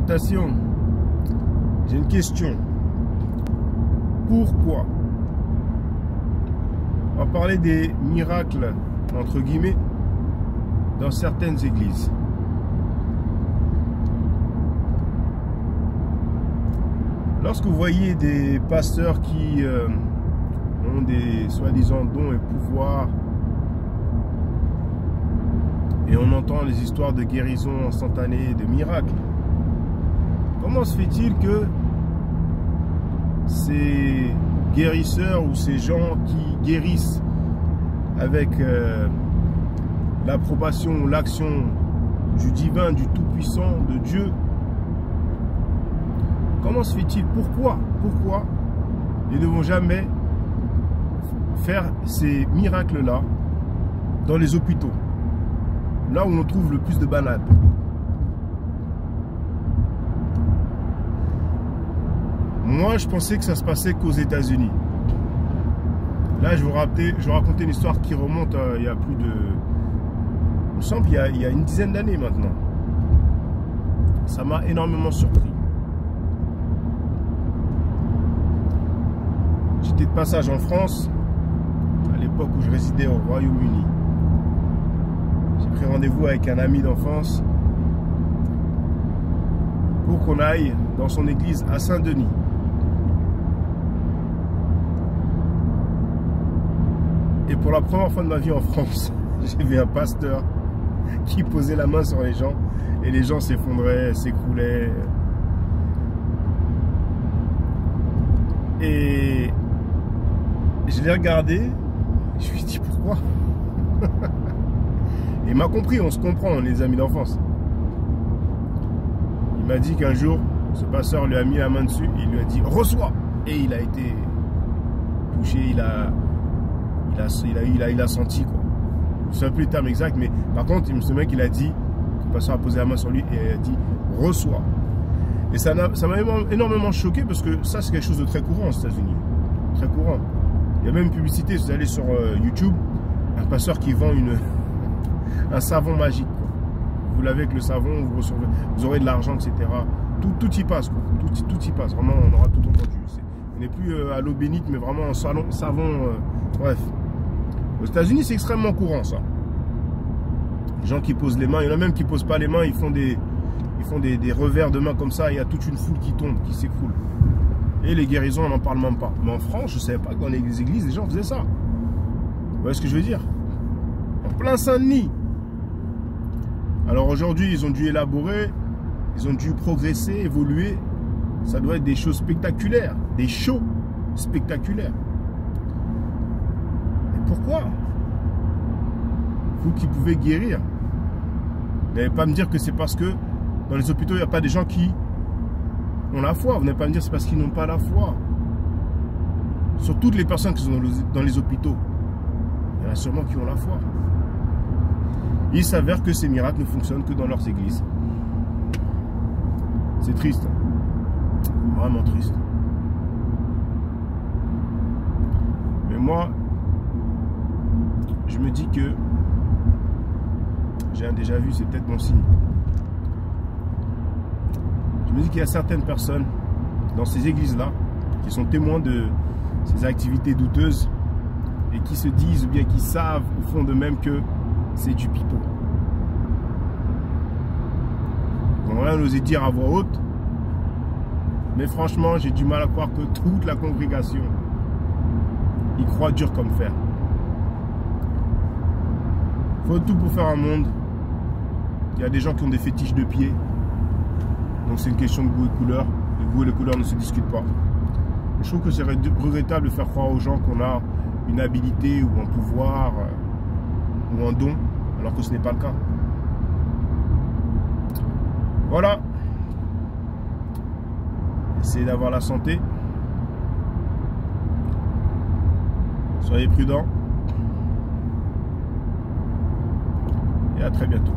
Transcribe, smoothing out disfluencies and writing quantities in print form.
Attention, j'ai une question. Pourquoi? On va parler des miracles, entre guillemets, dans certaines églises. Lorsque vous voyez des pasteurs qui ont des soi-disant dons et pouvoirs, et on entend les histoires de guérison instantanée, de miracles, comment se fait-il que ces guérisseurs ou ces gens qui guérissent avec l'approbation ou l'action du divin, du tout-puissant, de Dieu, comment se fait-il? Pourquoi ils ne vont jamais faire ces miracles-là dans les hôpitaux, là où on trouve le plus de balades? Moi, je pensais que ça se passait qu'aux États-Unis. Là, je vais raconter une histoire qui remonte il y a plus de... Il me semble qu'il y a une dizaine d'années maintenant. Ça m'a énormément surpris. J'étais de passage en France, à l'époque où je résidais au Royaume-Uni. J'ai pris rendez-vous avec un ami d'enfance pour qu'on aille dans son église à Saint-Denis. Et pour la première fois de ma vie en France, j'ai vu un pasteur qui posait la main sur les gens et les gens s'effondraient, s'écroulaient. Et je l'ai regardé, je lui ai dit pourquoi. Il m'a compris, on se comprend, on est des amis d'enfance. Il m'a dit qu'un jour, ce pasteur lui a mis la main dessus, il lui a dit reçois. Et il a été touché, il a senti quoi. Je ne sais plus le terme exact, mais par contre, ce mec il a dit, le pasteur a posé la main sur lui et il a dit reçois. Et ça m'a énormément choqué parce que ça c'est quelque chose de très courant aux États-Unis. Très courant. Il y a même une publicité, vous allez sur YouTube, un pasteur qui vend un savon magique. Quoi. Vous lavez avec le savon, vous aurez de l'argent, etc. Tout y passe, quoi. Tout y passe. Vraiment, on aura tout entendu. On n'est plus à l'eau bénite, mais vraiment un savon. Bref. Aux États-Unis, c'est extrêmement courant, ça. Les gens qui posent les mains, il y en a même qui posent pas les mains, ils font des revers de main comme ça, il y a toute une foule qui tombe, qui s'écroule. Et les guérisons, on n'en parle même pas. Mais en France, je ne savais pas que dans les églises, les gens faisaient ça. Vous voyez ce que je veux dire? En plein Saint-Denis. Alors aujourd'hui, ils ont dû élaborer, ils ont dû progresser, évoluer. Ça doit être des choses spectaculaires, des shows spectaculaires. Mais pourquoi? Vous qui pouvez guérir. Vous n'allez pas me dire que c'est parce que dans les hôpitaux, il n'y a pas des gens qui ont la foi. Vous n'allez pas me dire que c'est parce qu'ils n'ont pas la foi. Sur toutes les personnes qui sont dans les hôpitaux, il y en a sûrement qui ont la foi. Il s'avère que ces miracles ne fonctionnent que dans leurs églises. C'est triste. Vraiment triste. Mais moi, je me dis que j'ai un déjà vu, c'est peut-être mon signe. Je me dis qu'il y a certaines personnes dans ces églises-là qui sont témoins de ces activités douteuses et qui se disent ou bien qui savent au fond d'eux-mêmes que c'est du pipeau. Ils n'ont rien osé dire à voix haute, mais franchement, j'ai du mal à croire que toute la congrégation y croit dur comme fer. Il faut tout pour faire un monde. Il y a des gens qui ont des fétiches de pieds. Donc c'est une question de goût et couleur. Le goût et les couleurs ne se discutent pas. Je trouve que c'est regrettable de faire croire aux gens qu'on a une habilité ou un pouvoir ou un don, alors que ce n'est pas le cas. Voilà. Essayez d'avoir la santé. Soyez prudents. Et à très bientôt.